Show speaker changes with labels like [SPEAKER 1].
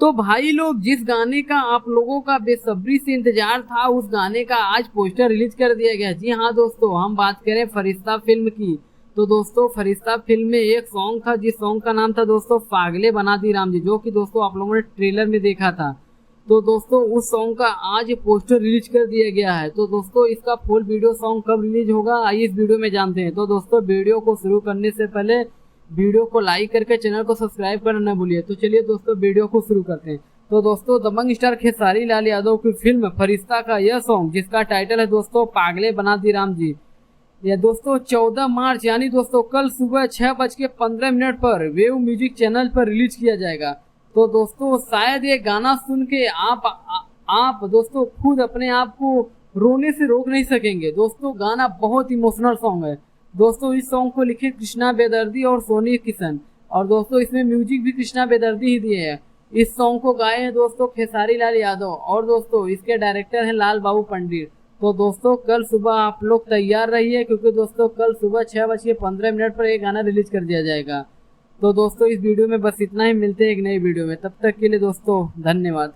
[SPEAKER 1] तो भाई लोग, जिस गाने का आप लोगों का बेसब्री से इंतजार था, उस गाने का आज पोस्टर रिलीज कर दिया गया। जी हाँ दोस्तों, हम बात करें फरिश्ता फिल्म की। तो दोस्तों, फरिश्ता फिल्म में एक सॉन्ग था, जिस सॉन्ग का नाम था दोस्तों पागले बना दी राम जी, जो कि दोस्तों आप लोगों ने ट्रेलर में देखा था। तो दोस्तों, उस सॉन्ग का आज पोस्टर रिलीज कर दिया गया है। तो दोस्तों, इसका फुल वीडियो सॉन्ग कब रिलीज होगा, आइए इस वीडियो में जानते हैं। तो दोस्तों, वीडियो को शुरू करने से पहले वीडियो को लाइक करके चैनल को सब्सक्राइब करना न भूलिए। तो चलिए दोस्तों, वीडियो को शुरू करते हैं। तो दोस्तों, दबंग स्टार खेसारी लाल यादव की फिल्म फरिश्ता का यह सॉन्ग, जिसका टाइटल है दोस्तों पागले बना दी राम जी, यह दोस्तों 14 मार्च यानी दोस्तों कल सुबह 6:15 पर वेव म्यूजिक चैनल पर रिलीज किया जाएगा। तो दोस्तों, शायद ये गाना सुन के आप दोस्तों खुद अपने आप को रोने से रोक नहीं सकेंगे। दोस्तों, गाना बहुत इमोशनल सॉन्ग है। दोस्तों, इस सॉन्ग को लिखे कृष्णा बेदर्दी और सोनी किशन, और दोस्तों इसमें म्यूजिक भी कृष्णा बेदर्दी ही दिए हैं। इस सॉन्ग को गाए हैं दोस्तों खेसारी लाल यादव, और दोस्तों इसके डायरेक्टर हैं लाल बाबू पंडित। तो दोस्तों, कल सुबह आप लोग तैयार रहिए, क्योंकि दोस्तों कल सुबह 6:15 पर ये गाना रिलीज कर दिया जाएगा। तो दोस्तों, इस वीडियो में बस इतना ही। मिलते हैं एक नई वीडियो में, तब तक के लिए दोस्तों धन्यवाद।